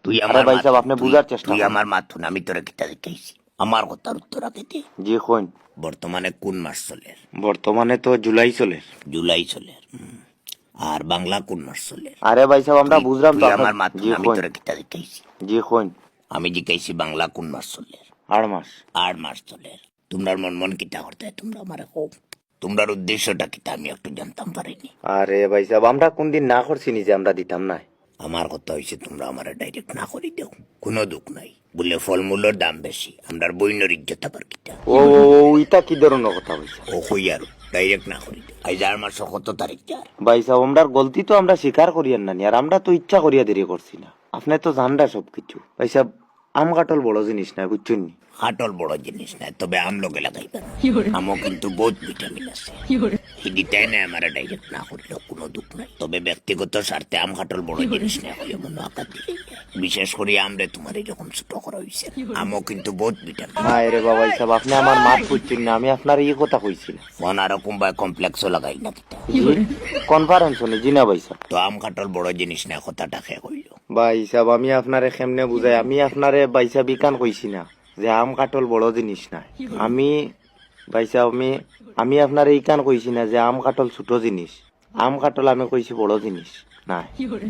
তুই আরে আমার ভাই সাহেব, মাথা- আপনি তুই- বুঝার চেষ্টা তুই করুন। আমার মাথুন, আমি তোরা কিতা দেখাইছি, আমার কথার উত্তর আগে দে। জি কইন। বর্তমানে কোন মাস চলে? বর্তমানে তো জুলাই চলে। জুলাই চলে। আর বাংলা কোন মাস চলে? আরে ভাই সাহেব, আমরা বুঝলাম তো তুই আপনার। আমার মাথুন, জি আমি কইন। তোরা কিতা দেখাইছি। জি কইন। আমি জিজ্ঞাইছি বাংলা কোন মাস চলে? 8 মাস। 8 মাস চলে। তোমরা মন মন কিতা করতে, তোমরা আমার হোক, তোমরার উদ্দেশ্যটা কিতা আমি একটু জানতাম পারিনি। আরে ভাই সাহেব, আমরা কোন দিন না করছি নিজে আমরা দিতাম না। আমার কথা হয়েছে তোমরা আমার ডাইরেক্ট না করে দেও, কোনো দুঃখ নাই। বলে ফলমূলের দাম বেশি, আমরা বইনের ইজ্জত আবার কিতা। ও ইটা কি ধরনের কথা হইছে? ও হই আর ডাইরেক্ট না করে দেও। আজ আর মাস কত তারিখ? 4। ভাই সাহেব, আমরার গলতি তো আমরা স্বীকার করিয়ান না, আর আমরা তো ইচ্ছা করিয়া দেরি করছি না। আপনি তো জানডা সবকিছু। ভাই সাহেব, আম কাটল বড় জিনিস না, বুঝছেন নি? হাটল বড় জিনিস না, তবে আম লোকে লাগাইবেন। আমও কিন্তু বহুত ভিটামিন আছে। হিদিটাই না আমার ডাইরেক্ট না করলেও কোনো দুঃখ নাই। তবে ব্যক্তিগত স্বার্থে আম কাটল বড় জিনিস না হয়ে মনে আকার দিলে, বিশেষ করে আমরে তোমার এরকম ছোট করা হয়েছে। আমও কিন্তু বহুত ভিটামিন। আরে বাবা সাহেব, আপনি আমার মাত বুঝছেন না, আমি আপনার এই কথা কইছি না। ফোন আরকম বা কমপ্লেক্সও লাগাই না কিতা। কনফারেন্স হনি জি না ভাই সাহেব। তো আম কাটল বড় জিনিস না কথাটা খেয়ে কইল। ভাই সাহেব, আমি আপনারে কেমনে বুঝাই? আমি আপনারে ভাই সাহেব ইকান কইছি না যে আম কাটল বড় জিনিস না। আমি ভাই সাহেব, আমি আপনারে ইকান কইছি না যে আম কাটল ছোট জিনিস। আম কাটল আমি কইছি বড় জিনিস না।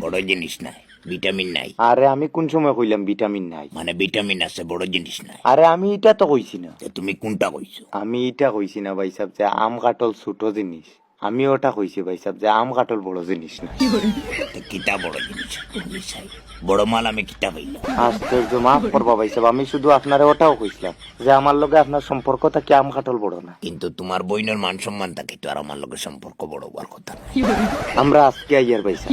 বড় জিনিস নাই, ভিটামিন নাই। আরে আমি কোন সময় কইলাম ভিটামিন নাই? মানে ভিটামিন আছে, বড় জিনিস নাই। আরে আমি এটা তো কইছি না। তো তুমি কোনটা কইছো? আমি এটা কইছি না ভাই সাহেব যে আম কাটল ছোট জিনিস। আমি ওটা কইছি ভাই সাহেব যে আম কাটল বড় জিনিস না। তো কিতা বড় জিনিস? তুমি চাই বড় মাল আমি কিতা পাইলাম। আশ্চর্য, মাফ করবা ভাই সাহেব, আমি শুধু আপনারে ওটাও কইছিলাম যে আমার লগে আপনার সম্পর্কটা কি আম কাটল বড় না। কিন্তু তোমার বইনের মান সম্মান থাকে তো, আর আমার লোকের সম্পর্ক বড় হওয়ার কথা না। আমরা আজকে আইয়ার পাইছা,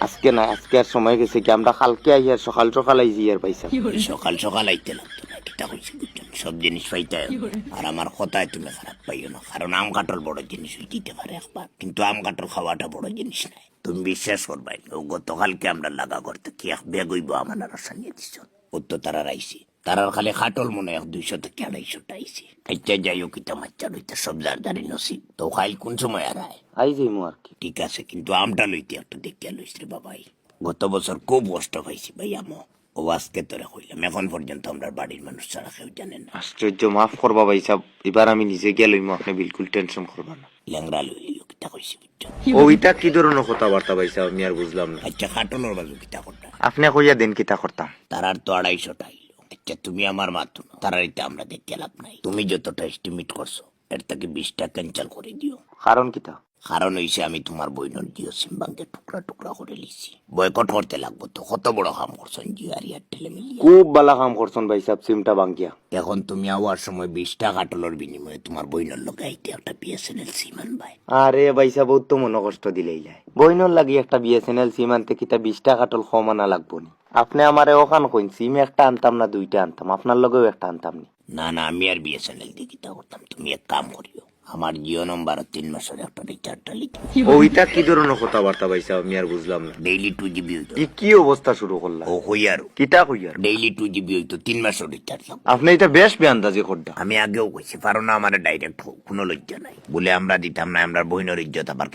আজকে না, আজকে আর সময় গেছে কি, আমরা কালকে আইয়ার সকাল সকাল আইজি আর পাইছা। সকাল সকাল আইতে লাগতো না, কিতা কইছি বুঝছেন? সব জিনিস পাইতে হয়। আর আমার কথায় তুমি খারাপ পাইও না, কারণ আম কাটল বড় জিনিস হইতে পারে একবার, কিন্তু আম কাটল খাওয়াটা বড় জিনিস নাই। তুমি বিশ্বাস করবাই না, ও গতকালকে আমরা লাগা করতে কি এক বেগ হইব আমার রসা নিয়ে দিছ। ও তো তারা আইছি, তারার খালি খাটল মনে হয় 200 থেকে 250টা আইছি। খাইতে যাইও কিতা মাচ্চা লইতে সব জারদারি নসিব। তো খাইল কোন সময় আর আয়? আই যাইমু আর কি। ঠিক আছে, কিন্তু আমটা লইতে একটু দেখিয়া লইস রে বাবাই। গত বছর খুব কষ্ট পাইছি ভাই আমো। ও আজকে তোরা কইলাম, এখন পর্যন্ত আমরা বাড়ির মানুষ ছাড়া কেউ জানে না। আশ্চর্য, মাফ করবা ভাই সাহেব, এবার আমি নিজে গিয়ে লইমু, আপনি বিলকুল টেনশন করবা না। ল্যাংরা লইলিও কিতা কইছি বুঝছো? ওইটা কি ধরনের কথাবার্তা ভাই সাহেব, আমি আর বুঝলাম না। আচ্ছা খাটনের বাজু কিতা করতা? আপনি কইয়া দেন কিতা করতাম। তারার তো 250টা আইলো। আচ্ছা তুমি আমার মাতো না, তারার এটা আমরা দেখতে লাভ নাই। তুমি যতটা এস্টিমেট করছো এর থেকে 20টা ক্যান্সেল করে দিও। কারণ কিতা? কারণ হইছে আমি তোমার বইনের জিও সিম ভাঙ্গে টুকরা টুকরা করে লিছি। বয়কট করতে লাগবো তো, কত বড় কাম করছেন জিও আর এয়ারটেলে মিলিয়ে। খুব বালা কাম করছেন ভাই সাহেব, সিমটা বাঙ্গিয়া। এখন তুমি আওয়ার সময় 20টা কাটলের বিনিময়ে তোমার বইনের লোক আইতে একটা বিএসএনএল সিম আনবাই। আরে ভাই সাহেব, বহুত তো মনে কষ্ট দিলেই যায়। বইনর লাগি একটা বিএসএনএল সিম আনতে কিতা 20টা কাটল কম আনা লাগবো নি? আপনি আমারে ওখান কইন সিম একটা আনতাম না 2টা আনতাম, আপনার লগেও একটা আনতাম নি। না না, আমি আর বিএসএনএল দিয়ে কিতা করতাম। তুমি এক কাম করিও, আমার জিও নম্বর 3 মাসের একটা রিচার্জটা লিখি। ওইটা কি ধরনের কথাবার্তা ভাই সাহেব, আমি আর বুঝলাম না। ডেইলি 2 GB হইতো। কি অবস্থা শুরু করলাম? ও হই আর কিতা কইয়ার? ডেইলি 2 GB হইতো, 3 মাসের রিচার্জ। আপনি এটা বেশ বেআন্দাজি করডা। আমি আগেও কইছি, পারো না আমার ডাইরেক্ট কোনো লজ্জা নাই বলে আমরা দিতাম না, আমরা বইনের ইজ্জত আবার